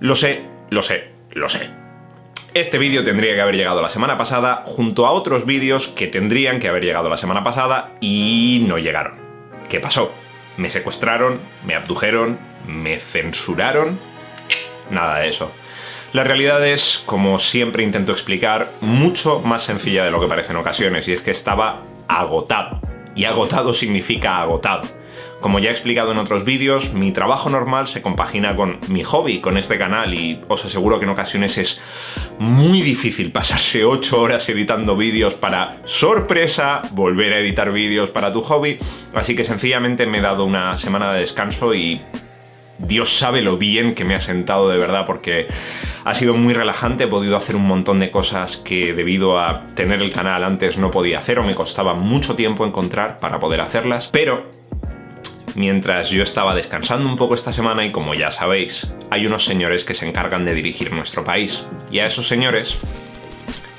Lo sé. Este vídeo tendría que haber llegado la semana pasada, junto a otros vídeos que tendrían que haber llegado la semana pasada y no llegaron. ¿Qué pasó? ¿Me secuestraron? ¿Me abdujeron? ¿Me censuraron? Nada de eso. La realidad es, como siempre intento explicar, mucho más sencilla de lo que parece en ocasiones, y es que estaba agotado. Y agotado significa agotado. Como ya he explicado en otros vídeos, mi trabajo normal se compagina con mi hobby, con este canal, y os aseguro que en ocasiones es muy difícil pasarse 8 horas editando vídeos para, sorpresa, volver a editar vídeos para tu hobby. Así que sencillamente me he dado una semana de descanso y Dios sabe lo bien que me ha sentado, de verdad, porque ha sido muy relajante. He podido hacer un montón de cosas que debido a tener el canal antes no podía hacer o me costaba mucho tiempo encontrar para poder hacerlas. Pero mientras yo estaba descansando un poco esta semana, y como ya sabéis, hay unos señores que se encargan de dirigir nuestro país, y a esos señores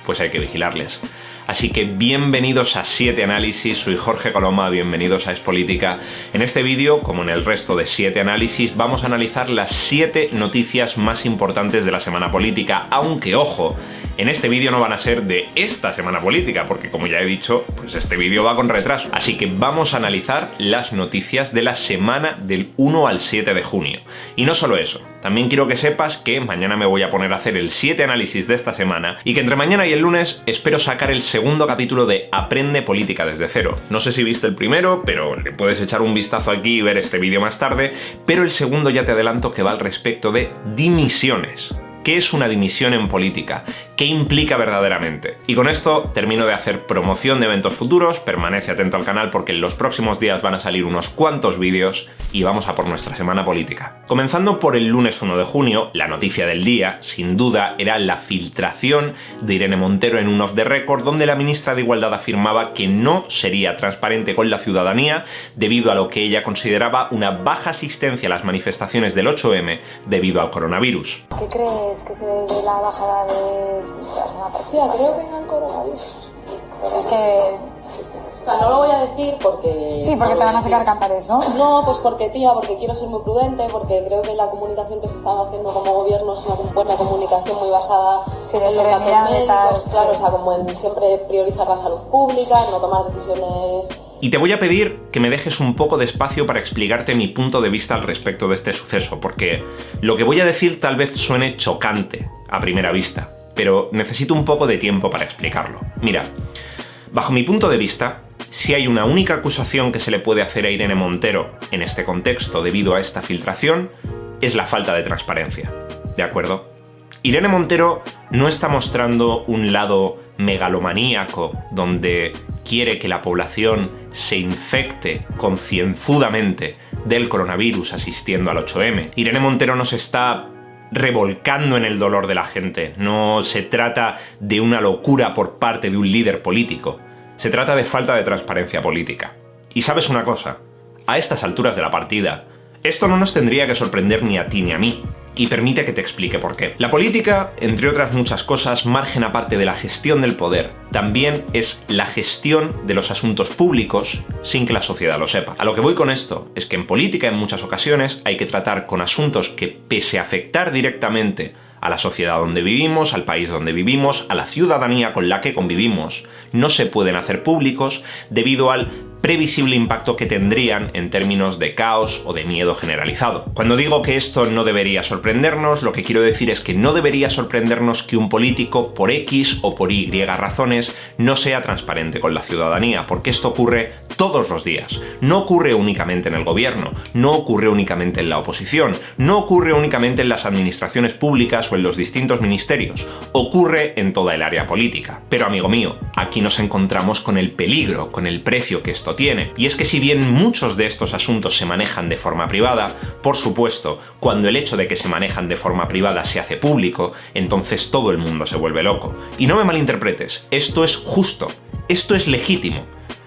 pues hay que vigilarles. Así que bienvenidos a 7 Análisis, soy Jorge Coloma, bienvenidos a Es Política. En este vídeo, como en el resto de 7 Análisis, vamos a analizar las 7 noticias más importantes de la semana política, aunque ojo, en este vídeo no van a ser de esta semana política, porque como ya he dicho, pues este vídeo va con retraso. Así que vamos a analizar las noticias de la semana del 1 al 7 de junio. Y no solo eso, también quiero que sepas que mañana me voy a poner a hacer el 7 Análisis de esta semana, y que entre mañana y el lunes espero sacar el segundo capítulo de Aprende Política desde cero. No sé si viste el primero, pero le puedes echar un vistazo aquí y ver este vídeo más tarde, pero el segundo ya te adelanto que va al respecto de dimisiones. ¿Qué es una dimisión en política? ¿Qué implica verdaderamente? Y con esto termino de hacer promoción de eventos futuros. Permanece atento al canal porque en los próximos días van a salir unos cuantos vídeos y vamos a por nuestra semana política. Comenzando por el lunes 1 de junio, la noticia del día, sin duda, era la filtración de Irene Montero en un off the record, donde la ministra de Igualdad afirmaba que no sería transparente con la ciudadanía debido a lo que ella consideraba una baja asistencia a las manifestaciones del 8M debido al coronavirus. ¿Qué crees que se debe la bajada de la semana pasada? Creo que en el coronavirus. Pero es que... O sea, no lo voy a decir porque... Sí, porque te van a sacar cantares, ¿no? No, pues porque, tía, porque quiero ser muy prudente, porque creo que la comunicación que se está haciendo como gobierno es una buena comunicación muy basada sí, en los datos médicos, claro, o sea, como en siempre priorizar la salud pública, no tomar decisiones... Y te voy a pedir que me dejes un poco de espacio para explicarte mi punto de vista al respecto de este suceso, porque lo que voy a decir tal vez suene chocante a primera vista, pero necesito un poco de tiempo para explicarlo. Mira, bajo mi punto de vista, si hay una única acusación que se le puede hacer a Irene Montero en este contexto debido a esta filtración, es la falta de transparencia, ¿de acuerdo? Irene Montero no está mostrando un lado megalomaníaco donde quiere que la población se infecte concienzudamente del coronavirus asistiendo al 8M. Irene Montero no se está revolcando en el dolor de la gente, no se trata de una locura por parte de un líder político, se trata de falta de transparencia política. Y sabes una cosa, a estas alturas de la partida, esto no nos tendría que sorprender ni a ti ni a mí. Y permite que te explique por qué. La política, entre otras muchas cosas, margen aparte de la gestión del poder, también es la gestión de los asuntos públicos sin que la sociedad lo sepa. A lo que voy con esto es que en política en muchas ocasiones hay que tratar con asuntos que, pese a afectar directamente a la sociedad donde vivimos, al país donde vivimos, a la ciudadanía con la que convivimos, no se pueden hacer públicos debido al previsible impacto que tendrían en términos de caos o de miedo generalizado. Cuando digo que esto no debería sorprendernos, lo que quiero decir es que no debería sorprendernos que un político, por X o por Y razones, no sea transparente con la ciudadanía, porque esto ocurre todos los días. No ocurre únicamente en el gobierno, no ocurre únicamente en la oposición, no ocurre únicamente en las administraciones públicas o en los distintos ministerios, ocurre en toda el área política. Pero amigo mío, aquí nos encontramos con el peligro, con el precio que esto tiene. Y es que si bien muchos de estos asuntos se manejan de forma privada, por supuesto, cuando el hecho de que se manejan de forma privada se hace público, entonces todo el mundo se vuelve loco. Y no me malinterpretes, esto es justo, esto es legítimo.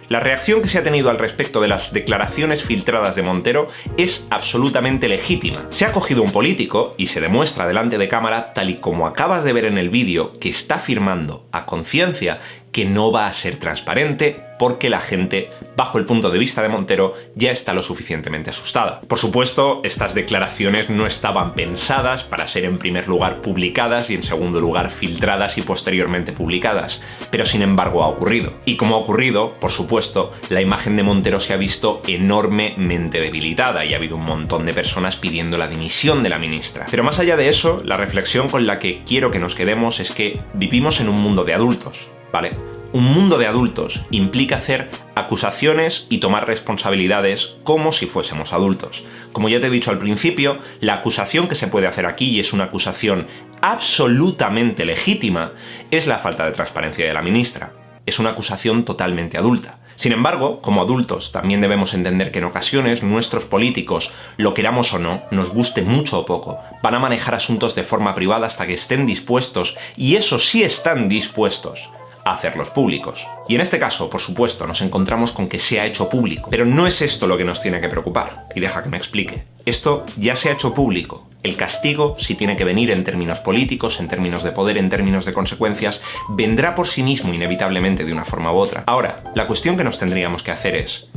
La reacción que se ha tenido al respecto de las declaraciones filtradas de Montero es absolutamente legítima. Se ha cogido un político, y se demuestra delante de cámara, tal y como acabas de ver en el vídeo, que está afirmando a conciencia que no va a ser transparente porque la gente, bajo el punto de vista de Montero, ya está lo suficientemente asustada. Por supuesto, estas declaraciones no estaban pensadas para ser en primer lugar publicadas y en segundo lugar filtradas y posteriormente publicadas, pero sin embargo ha ocurrido. Y como ha ocurrido, por supuesto, la imagen de Montero se ha visto enormemente debilitada y ha habido un montón de personas pidiendo la dimisión de la ministra. Pero más allá de eso, la reflexión con la que quiero que nos quedemos es que vivimos en un mundo de adultos, ¿vale? Un mundo de adultos implica hacer acusaciones y tomar responsabilidades como si fuésemos adultos. Como ya te he dicho al principio, la acusación que se puede hacer aquí, y es una acusación absolutamente legítima, es la falta de transparencia de la ministra. Es una acusación totalmente adulta. Sin embargo, como adultos, también debemos entender que en ocasiones nuestros políticos, lo queramos o no, nos guste mucho o poco, van a manejar asuntos de forma privada hasta que estén dispuestos, y eso sí están dispuestos, a hacerlos públicos. Y en este caso, por supuesto, nos encontramos con que se ha hecho público. Pero no es esto lo que nos tiene que preocupar. Y deja que me explique. Esto ya se ha hecho público. El castigo, si tiene que venir en términos políticos, en términos de poder, en términos de consecuencias, vendrá por sí mismo inevitablemente de una forma u otra. Ahora, la cuestión que nos tendríamos que hacer es,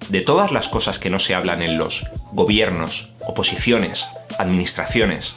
de todas las cosas que no se hablan en los gobiernos, oposiciones, administraciones,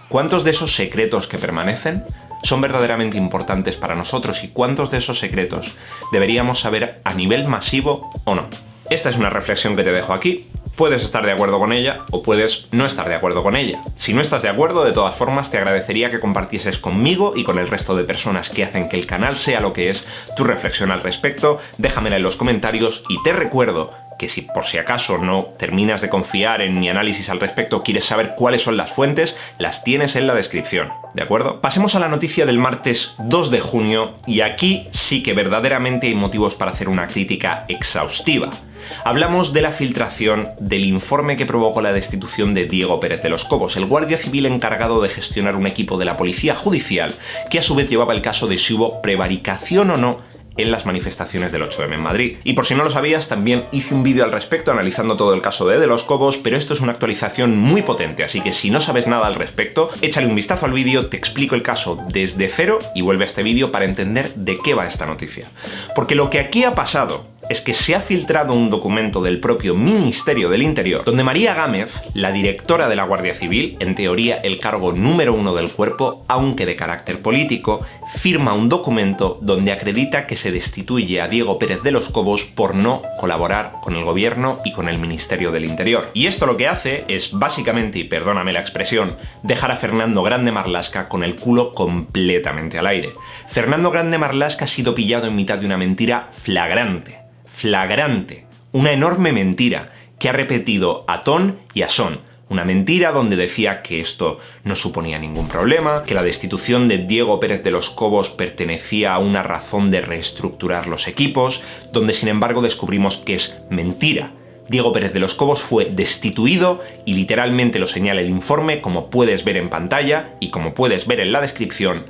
¿cuántos de esos secretos que permanecen son verdaderamente importantes para nosotros y cuántos de esos secretos deberíamos saber a nivel masivo o no? Esta es una reflexión que te dejo aquí. Puedes estar de acuerdo con ella o puedes no estar de acuerdo con ella. Si no estás de acuerdo, de todas formas, te agradecería que compartieses conmigo y con el resto de personas que hacen que el canal sea lo que es tu reflexión al respecto. Déjamela en los comentarios y te recuerdo que si por si acaso no terminas de confiar en mi análisis al respecto, quieres saber cuáles son las fuentes, las tienes en la descripción, ¿de acuerdo? Pasemos a la noticia del martes 2 de junio y aquí sí que verdaderamente hay motivos para hacer una crítica exhaustiva. Hablamos de la filtración del informe que provocó la destitución de Diego Pérez de los Cobos, el guardia civil encargado de gestionar un equipo de la policía judicial que a su vez llevaba el caso de si hubo prevaricación o no en las manifestaciones del 8M en Madrid. Y por si no lo sabías, también hice un vídeo al respecto analizando todo el caso de los Cobos, pero esto es una actualización muy potente, así que si no sabes nada al respecto, échale un vistazo al vídeo, te explico el caso desde cero y vuelve a este vídeo para entender de qué va esta noticia. Porque lo que aquí ha pasado es que se ha filtrado un documento del propio Ministerio del Interior, donde María Gámez, la directora de la Guardia Civil, en teoría el cargo número 1 del cuerpo, aunque de carácter político, firma un documento donde acredita que se destituye a Diego Pérez de los Cobos por no colaborar con el gobierno y con el Ministerio del Interior. Y esto lo que hace es, básicamente, y perdóname la expresión, dejar a Fernando Grande Marlaska con el culo completamente al aire. Fernando Grande Marlaska ha sido pillado en mitad de una mentira flagrante, una enorme mentira que ha repetido a ton y a son. Una mentira donde decía que esto no suponía ningún problema, que la destitución de Diego Pérez de los Cobos pertenecía a una razón de reestructurar los equipos, donde sin embargo descubrimos que es mentira. Diego Pérez de los Cobos fue destituido y literalmente lo señala el informe, como puedes ver en pantalla y como puedes ver en la descripción,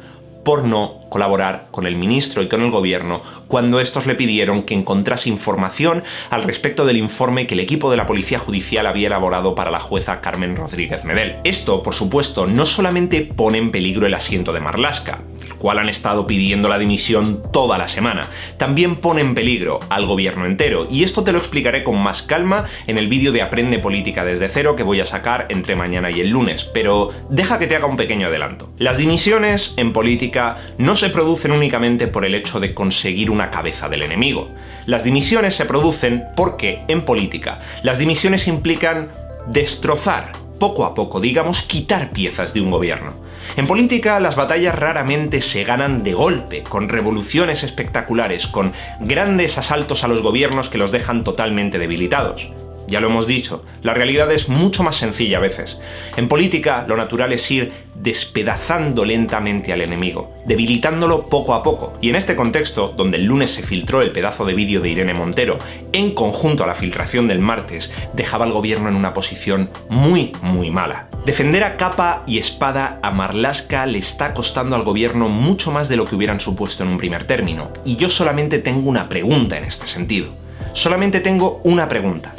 por no colaborar con el ministro y con el gobierno cuando estos le pidieron que encontrase información al respecto del informe que el equipo de la Policía Judicial había elaborado para la jueza Carmen Rodríguez Medel. Esto, por supuesto, no solamente pone en peligro el asiento de Marlaska, del cual han estado pidiendo la dimisión toda la semana, también pone en peligro al gobierno entero, y esto te lo explicaré con más calma en el vídeo de Aprende Política desde cero que voy a sacar entre mañana y el lunes, pero deja que te haga un pequeño adelanto. Las dimisiones en política no se producen únicamente por el hecho de conseguir una cabeza del enemigo. Las dimisiones se producen porque, en política, las dimisiones implican destrozar, poco a poco, digamos, quitar piezas de un gobierno. En política, las batallas raramente se ganan de golpe, con revoluciones espectaculares, con grandes asaltos a los gobiernos que los dejan totalmente debilitados. Ya lo hemos dicho, la realidad es mucho más sencilla a veces. En política, lo natural es ir despedazando lentamente al enemigo, debilitándolo poco a poco. Y en este contexto, donde el lunes se filtró el pedazo de vídeo de Irene Montero, en conjunto a la filtración del martes, dejaba al gobierno en una posición muy mala. Defender a capa y espada a Marlaska le está costando al gobierno mucho más de lo que hubieran supuesto en un primer término. Y yo solamente tengo una pregunta en este sentido. Solamente tengo una pregunta.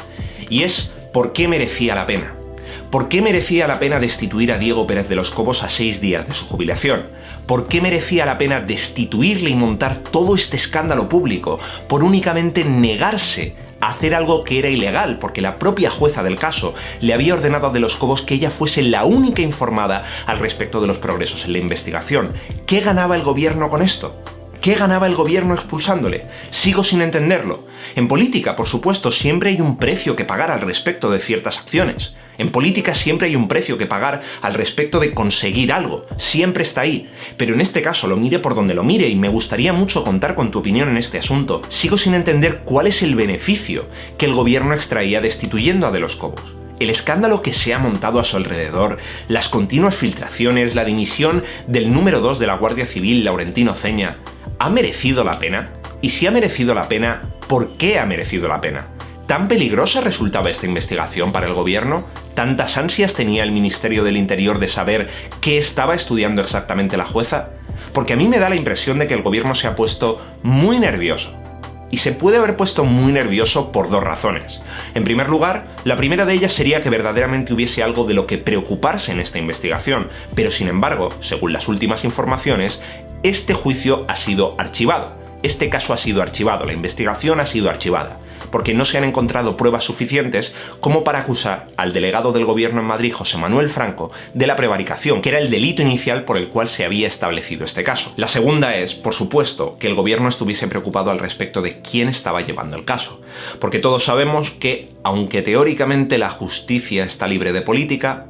Y es, ¿por qué merecía la pena? ¿Por qué merecía la pena destituir a Diego Pérez de los Cobos a 6 días de su jubilación? ¿Por qué merecía la pena destituirle y montar todo este escándalo público por únicamente negarse a hacer algo que era ilegal? Porque la propia jueza del caso le había ordenado a de los Cobos que ella fuese la única informada al respecto de los progresos en la investigación. ¿Qué ganaba el gobierno con esto? ¿Qué ganaba el gobierno expulsándole? Sigo sin entenderlo. En política, por supuesto, siempre hay un precio que pagar al respecto de ciertas acciones. En política siempre hay un precio que pagar al respecto de conseguir algo. Siempre está ahí. Pero en este caso, lo mire por donde lo mire, y me gustaría mucho contar con tu opinión en este asunto. Sigo sin entender cuál es el beneficio que el gobierno extraía destituyendo a de los Cobos. El escándalo que se ha montado a su alrededor, las continuas filtraciones, la dimisión del número 2 de la Guardia Civil, Laurentino Ceña, ¿ha merecido la pena? Y si ha merecido la pena, ¿por qué ha merecido la pena? ¿Tan peligrosa resultaba esta investigación para el gobierno? ¿Tantas ansias tenía el Ministerio del Interior de saber qué estaba estudiando exactamente la jueza? Porque a mí me da la impresión de que el gobierno se ha puesto muy nervioso. Y se puede haber puesto muy nervioso por 2 razones. En primer lugar, la primera de ellas sería que verdaderamente hubiese algo de lo que preocuparse en esta investigación, pero sin embargo, según las últimas informaciones, este juicio ha sido archivado. Este caso ha sido archivado, la investigación ha sido archivada, porque no se han encontrado pruebas suficientes como para acusar al delegado del gobierno en Madrid, José Manuel Franco, de la prevaricación, que era el delito inicial por el cual se había establecido este caso. La segunda es, por supuesto, que el gobierno estuviese preocupado al respecto de quién estaba llevando el caso, porque todos sabemos que, aunque teóricamente la justicia está libre de política,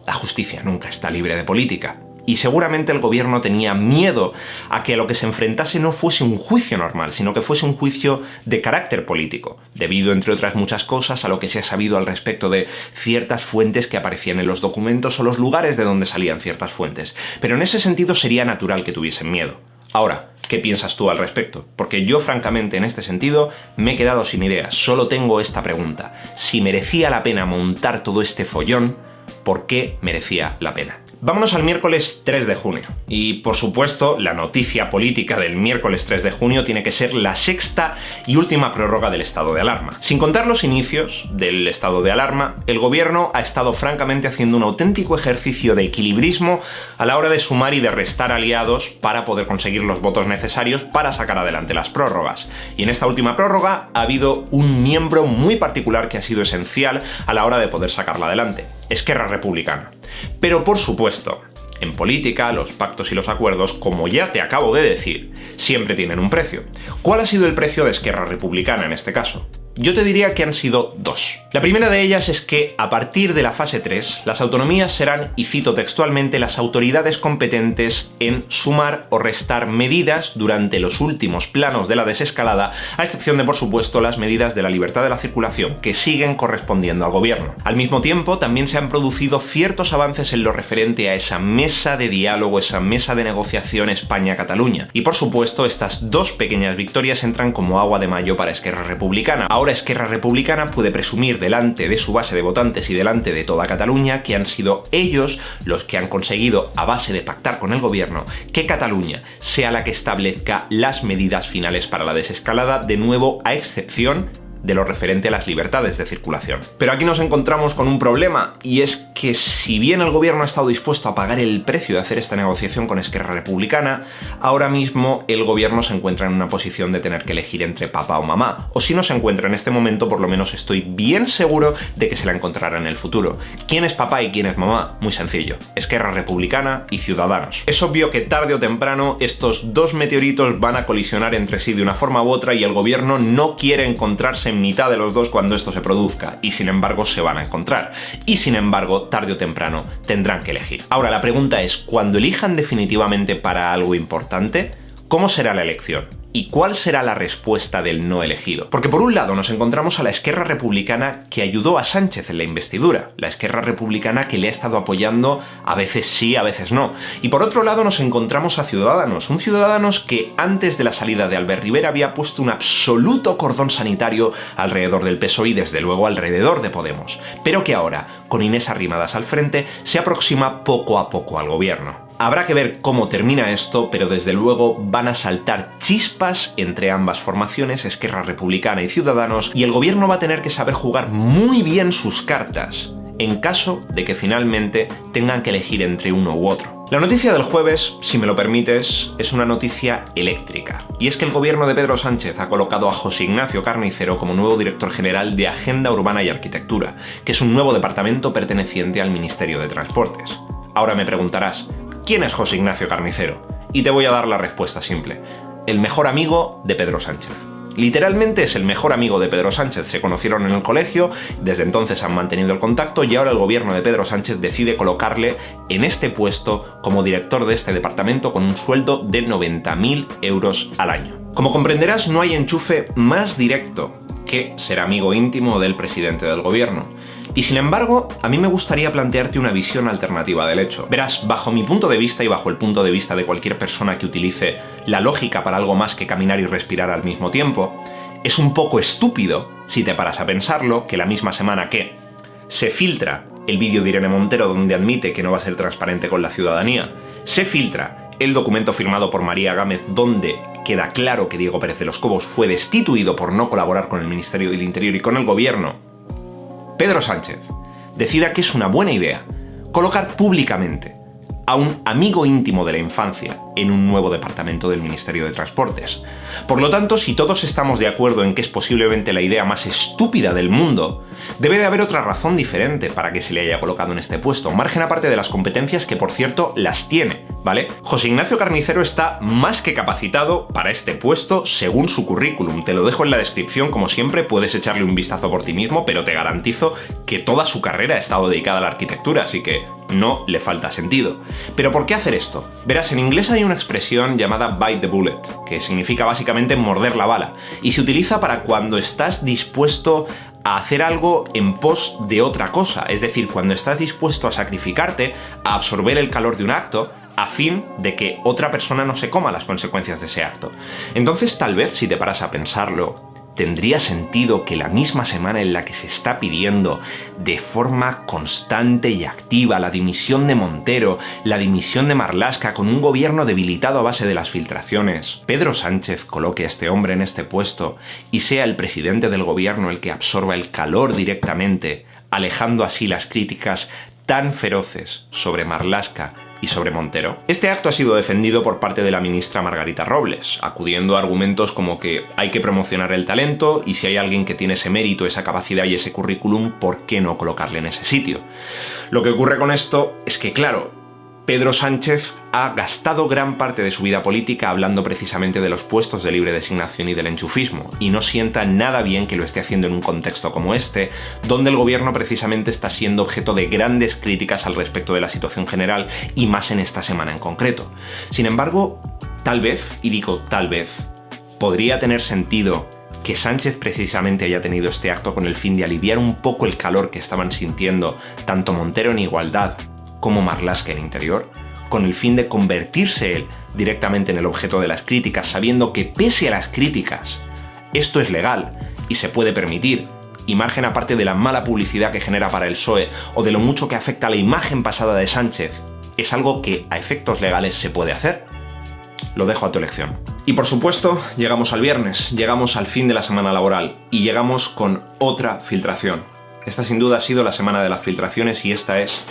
la justicia nunca está libre de política. Y seguramente el gobierno tenía miedo a que a lo que se enfrentase no fuese un juicio normal, sino que fuese un juicio de carácter político, debido, entre otras muchas cosas, a lo que se ha sabido al respecto de ciertas fuentes que aparecían en los documentos o los lugares de donde salían ciertas fuentes. Pero en ese sentido sería natural que tuviesen miedo. Ahora, ¿qué piensas tú al respecto? Porque yo, francamente, en este sentido, me he quedado sin ideas. Solo tengo esta pregunta. Si merecía la pena montar todo este follón, ¿por qué merecía la pena? Vámonos al miércoles 3 de junio. Y, por supuesto, la noticia política del miércoles 3 de junio tiene que ser la 6ª y última prórroga del estado de alarma. Sin contar los inicios del estado de alarma, el gobierno ha estado francamente haciendo un auténtico ejercicio de equilibrismo a la hora de sumar y de restar aliados para poder conseguir los votos necesarios para sacar adelante las prórrogas. Y en esta última prórroga ha habido un miembro muy particular que ha sido esencial a la hora de poder sacarla adelante: Esquerra Republicana. Pero, por supuesto, en política, los pactos y los acuerdos, como ya te acabo de decir, siempre tienen un precio. ¿Cuál ha sido el precio de Esquerra Republicana en este caso? Yo te diría que han sido 2. La primera de ellas es que, a partir de la fase 3, las autonomías serán, y cito textualmente, las autoridades competentes en sumar o restar medidas durante los últimos planos de la desescalada, a excepción de, por supuesto, las medidas de la libertad de la circulación, que siguen correspondiendo al gobierno. Al mismo tiempo, también se han producido ciertos avances en lo referente a esa mesa de diálogo, esa mesa de negociación España-Cataluña. Y, por supuesto, estas 2 pequeñas victorias entran como agua de mayo para Esquerra Republicana. Ahora Esquerra Republicana puede presumir delante de su base de votantes y delante de toda Cataluña que han sido ellos los que han conseguido, a base de pactar con el gobierno, que Cataluña sea la que establezca las medidas finales para la desescalada, de nuevo a excepción de lo referente a las libertades de circulación. Pero aquí nos encontramos con un problema, y es que si bien el gobierno ha estado dispuesto a pagar el precio de hacer esta negociación con Esquerra Republicana, ahora mismo el gobierno se encuentra en una posición de tener que elegir entre papá o mamá, o si no se encuentra en este momento, por lo menos estoy bien seguro de que se la encontrará en el futuro. ¿Quién es papá y quién es mamá? Muy sencillo: Esquerra Republicana y Ciudadanos. Es obvio que tarde o temprano estos 2 meteoritos van a colisionar entre sí de una forma u otra, y el gobierno no quiere encontrarse en mitad de los 2 cuando esto se produzca, y sin embargo se van a encontrar, y sin embargo tarde o temprano tendrán que elegir. Ahora la pregunta es, cuando elijan definitivamente para algo importante, ¿cómo será la elección? ¿Y cuál será la respuesta del no elegido? Porque por un lado nos encontramos a la Esquerra Republicana que ayudó a Sánchez en la investidura, la Esquerra Republicana que le ha estado apoyando a veces sí, a veces no. Y por otro lado nos encontramos a Ciudadanos, un Ciudadanos que antes de la salida de Albert Rivera había puesto un absoluto cordón sanitario alrededor del PSOE y desde luego alrededor de Podemos, pero que ahora, con Inés Arrimadas al frente, se aproxima poco a poco al gobierno. Habrá que ver cómo termina esto, pero desde luego van a saltar chispas entre ambas formaciones, Esquerra Republicana y Ciudadanos, y el gobierno va a tener que saber jugar muy bien sus cartas en caso de que finalmente tengan que elegir entre uno u otro. La noticia del jueves, si me lo permites, es una noticia eléctrica. Y es que el gobierno de Pedro Sánchez ha colocado a José Ignacio Carnicero como nuevo director general de Agenda Urbana y Arquitectura, que es un nuevo departamento perteneciente al Ministerio de Transportes. Ahora me preguntarás, ¿quién es José Ignacio Carnicero? Y te voy a dar la respuesta simple. El mejor amigo de Pedro Sánchez. Literalmente es el mejor amigo de Pedro Sánchez, se conocieron en el colegio, desde entonces han mantenido el contacto y ahora el gobierno de Pedro Sánchez decide colocarle en este puesto como director de este departamento con un sueldo de 90.000 euros al año. Como comprenderás, no hay enchufe más directo que ser amigo íntimo del presidente del gobierno. Y sin embargo, a mí me gustaría plantearte una visión alternativa del hecho. Verás, bajo mi punto de vista y bajo el punto de vista de cualquier persona que utilice la lógica para algo más que caminar y respirar al mismo tiempo, es un poco estúpido, si te paras a pensarlo, que la misma semana que se filtra el vídeo de Irene Montero donde admite que no va a ser transparente con la ciudadanía, se filtra el documento firmado por María Gámez donde queda claro que Diego Pérez de los Cobos fue destituido por no colaborar con el Ministerio del Interior y con el gobierno, Pedro Sánchez decida que es una buena idea colocar públicamente a un amigo íntimo de la infancia en un nuevo departamento del Ministerio de Transportes. Por lo tanto, si todos estamos de acuerdo en que es posiblemente la idea más estúpida del mundo, debe de haber otra razón diferente para que se le haya colocado en este puesto, margen aparte de las competencias que, por cierto, las tiene, ¿vale? José Ignacio Carnicero está más que capacitado para este puesto según su currículum. Te lo dejo en la descripción, como siempre, puedes echarle un vistazo por ti mismo, pero te garantizo que toda su carrera ha estado dedicada a la arquitectura, así que no le falta sentido. Pero ¿por qué hacer esto? Verás, en inglés hay una expresión llamada bite the bullet, que significa básicamente morder la bala, y se utiliza para cuando estás dispuesto a hacer algo en pos de otra cosa, es decir, cuando estás dispuesto a sacrificarte, a absorber el calor de un acto, a fin de que otra persona no se coma las consecuencias de ese acto. Entonces, tal vez, si te paras a pensarlo, tendría sentido que la misma semana en la que se está pidiendo de forma constante y activa la dimisión de Montero, la dimisión de Marlaska con un gobierno debilitado a base de las filtraciones, Pedro Sánchez coloque a este hombre en este puesto y sea el presidente del gobierno el que absorba el calor directamente, alejando así las críticas tan feroces sobre Marlaska y sobre Montero. Este acto ha sido defendido por parte de la ministra Margarita Robles, acudiendo a argumentos como que hay que promocionar el talento y si hay alguien que tiene ese mérito, esa capacidad y ese currículum, ¿por qué no colocarle en ese sitio? Lo que ocurre con esto es que, claro, Pedro Sánchez ha gastado gran parte de su vida política hablando precisamente de los puestos de libre designación y del enchufismo, y no sienta nada bien que lo esté haciendo en un contexto como este, donde el gobierno precisamente está siendo objeto de grandes críticas al respecto de la situación general, y más en esta semana en concreto. Sin embargo, tal vez, y digo tal vez, podría tener sentido que Sánchez precisamente haya tenido este acto con el fin de aliviar un poco el calor que estaban sintiendo tanto Montero en Igualdad como Marlaska en Interior, con el fin de convertirse él directamente en el objeto de las críticas, sabiendo que pese a las críticas, esto es legal y se puede permitir, y margen aparte de la mala publicidad que genera para el PSOE o de lo mucho que afecta a la imagen pasada de Sánchez, es algo que a efectos legales se puede hacer. Lo dejo a tu elección. Y por supuesto, llegamos al viernes, llegamos al fin de la semana laboral y llegamos con otra filtración. Esta sin duda ha sido la semana de las filtraciones y esta es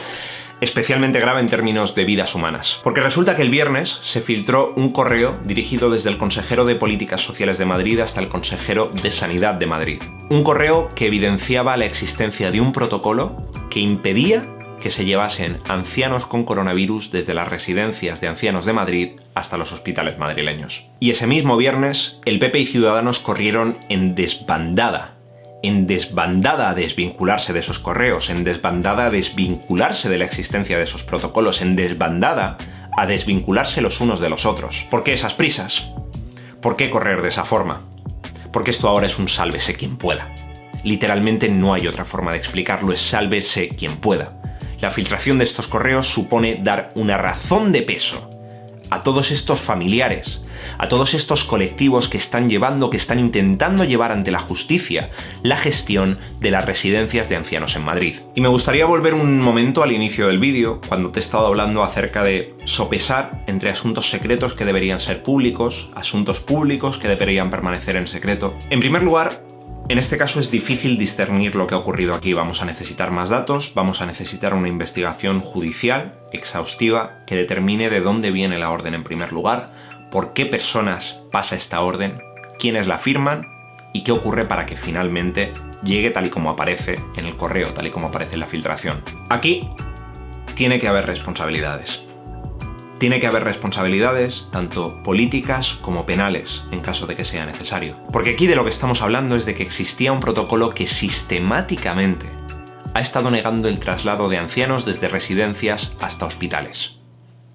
especialmente grave en términos de vidas humanas. Porque resulta que el viernes se filtró un correo dirigido desde el consejero de Políticas Sociales de Madrid hasta el consejero de Sanidad de Madrid. Un correo que evidenciaba la existencia de un protocolo que impedía que se llevasen ancianos con coronavirus desde las residencias de ancianos de Madrid hasta los hospitales madrileños. Y ese mismo viernes, el PP y Ciudadanos corrieron en desbandada a desvincularse de esos correos, en desbandada a desvincularse de la existencia de esos protocolos, en desbandada a desvincularse los unos de los otros. ¿Por qué esas prisas? ¿Por qué correr de esa forma? Porque esto ahora es un sálvese quien pueda. Literalmente no hay otra forma de explicarlo, es sálvese quien pueda. La filtración de estos correos supone dar una razón de peso a todos estos familiares, a todos estos colectivos que están intentando llevar ante la justicia la gestión de las residencias de ancianos en Madrid. Y me gustaría volver un momento al inicio del vídeo, cuando te he estado hablando acerca de sopesar entre asuntos secretos que deberían ser públicos, asuntos públicos que deberían permanecer en secreto. En primer lugar, En este caso es difícil discernir lo que ha ocurrido aquí. Vamos a necesitar más datos, vamos a necesitar una investigación judicial exhaustiva que determine de dónde viene la orden en primer lugar, por qué personas pasa esta orden, quiénes la firman y qué ocurre para que finalmente llegue tal y como aparece en el correo, tal y como aparece en la filtración. Aquí tiene que haber responsabilidades. Tiene que haber responsabilidades tanto políticas como penales, en caso de que sea necesario. Porque aquí de lo que estamos hablando es de que existía un protocolo que sistemáticamente ha estado negando el traslado de ancianos desde residencias hasta hospitales.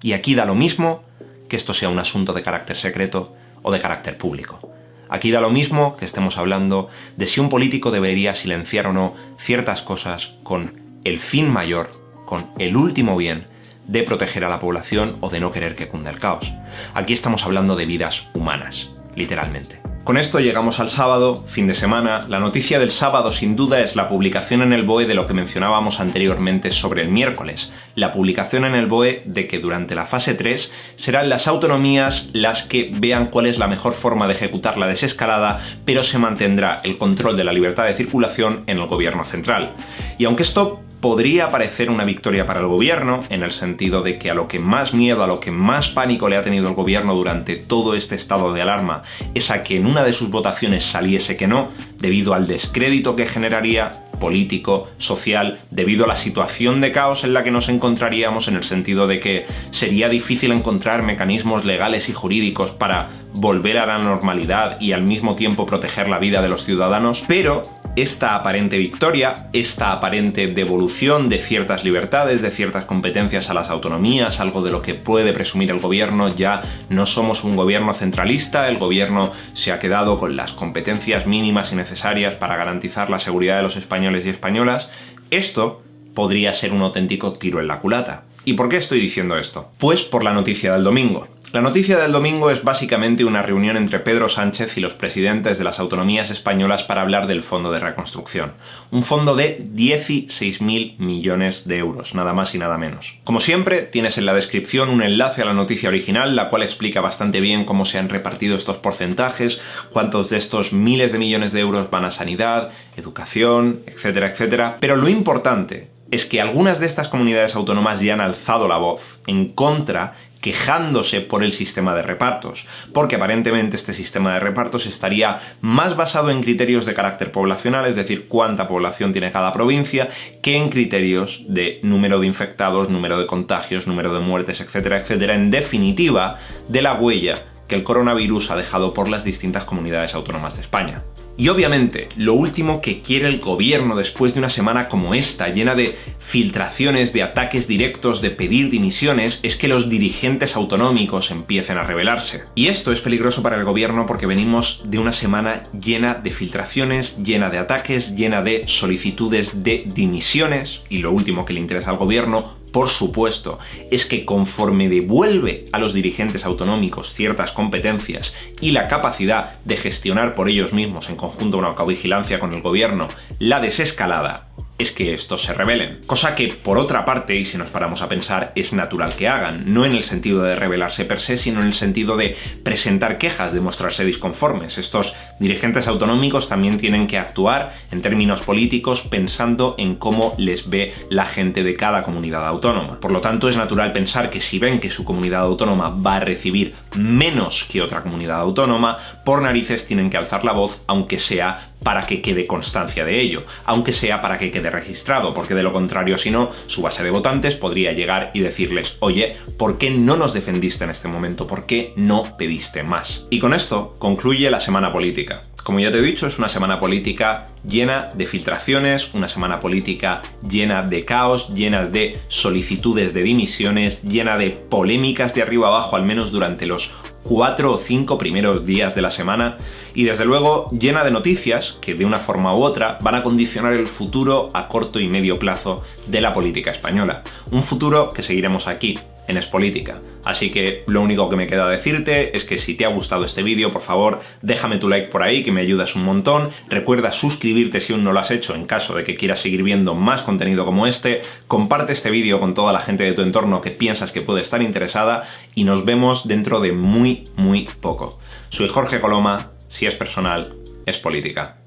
Y aquí da lo mismo que esto sea un asunto de carácter secreto o de carácter público. Aquí da lo mismo que estemos hablando de si un político debería silenciar o no ciertas cosas con el fin mayor, con el último bien, de proteger a la población o de no querer que cunda el caos. Aquí estamos hablando de vidas humanas, literalmente. Con esto llegamos al sábado, fin de semana. La noticia del sábado sin duda es la publicación en el BOE de lo que mencionábamos anteriormente sobre el miércoles. La publicación en el BOE de que durante la fase 3 serán las autonomías las que vean cuál es la mejor forma de ejecutar la desescalada, pero se mantendrá el control de la libertad de circulación en el gobierno central. Y aunque esto podría parecer una victoria para el gobierno, en el sentido de que a lo que más miedo, a lo que más pánico le ha tenido el gobierno durante todo este estado de alarma es a que en una de sus votaciones saliese que no, debido al descrédito que generaría político, social, debido a la situación de caos en la que nos encontraríamos, en el sentido de que sería difícil encontrar mecanismos legales y jurídicos para volver a la normalidad y al mismo tiempo proteger la vida de los ciudadanos, pero esta aparente victoria, esta aparente devolución de ciertas libertades, de ciertas competencias a las autonomías, algo de lo que puede presumir el gobierno, ya no somos un gobierno centralista, el gobierno se ha quedado con las competencias mínimas y necesarias para garantizar la seguridad de los españoles y españolas. Esto podría ser un auténtico tiro en la culata. ¿Y por qué estoy diciendo esto? Pues por la noticia del domingo. La noticia del domingo es básicamente una reunión entre Pedro Sánchez y los presidentes de las autonomías españolas para hablar del Fondo de Reconstrucción. Un fondo de 16.000 millones de euros, nada más y nada menos. Como siempre, tienes en la descripción un enlace a la noticia original, la cual explica bastante bien cómo se han repartido estos porcentajes, cuántos de estos miles de millones de euros van a sanidad, educación, etcétera, etcétera. Pero lo importante es que algunas de estas comunidades autónomas ya han alzado la voz en contra, quejándose por el sistema de repartos, porque aparentemente este sistema de repartos estaría más basado en criterios de carácter poblacional, es decir, cuánta población tiene cada provincia, que en criterios de número de infectados, número de contagios, número de muertes, etcétera, etcétera, en definitiva, de la huella que el coronavirus ha dejado por las distintas comunidades autónomas de España. Y obviamente, lo último que quiere el gobierno después de una semana como esta, llena de filtraciones, de ataques directos, de pedir dimisiones, es que los dirigentes autonómicos empiecen a rebelarse. Y esto es peligroso para el gobierno porque venimos de una semana llena de filtraciones, llena de ataques, llena de solicitudes de dimisiones, y lo último que le interesa al gobierno, por supuesto, es que conforme devuelve a los dirigentes autonómicos ciertas competencias y la capacidad de gestionar por ellos mismos en conjunto una covigilancia con el gobierno la desescalada, es que estos se rebelen. Cosa que, por otra parte, y si nos paramos a pensar, es natural que hagan, no en el sentido de rebelarse per se, sino en el sentido de presentar quejas, de mostrarse disconformes. Estos dirigentes autonómicos también tienen que actuar en términos políticos pensando en cómo les ve la gente de cada comunidad autónoma. Por lo tanto, es natural pensar que si ven que su comunidad autónoma va a recibir menos que otra comunidad autónoma, por narices tienen que alzar la voz, aunque sea para que quede constancia de ello, aunque sea para que quede registrado, porque de lo contrario, si no, su base de votantes podría llegar y decirles: oye, ¿por qué no nos defendiste en este momento? ¿Por qué no pediste más? Y con esto concluye la semana política. Como ya te he dicho, es una semana política llena de filtraciones, una semana política llena de caos, llena de solicitudes de dimisiones, llena de polémicas de arriba abajo, al menos durante los 4 o 5 primeros días de la semana, y desde luego llena de noticias que de una forma u otra van a condicionar el futuro a corto y medio plazo de la política española. Un futuro que seguiremos aquí, en Es Política. Así que lo único que me queda decirte es que si te ha gustado este vídeo, por favor, déjame tu like por ahí, que me ayudas un montón. Recuerda suscribirte si aún no lo has hecho en caso de que quieras seguir viendo más contenido como este. Comparte este vídeo con toda la gente de tu entorno que piensas que puede estar interesada y nos vemos dentro de muy poco. Soy Jorge Coloma. Si es personal, es política.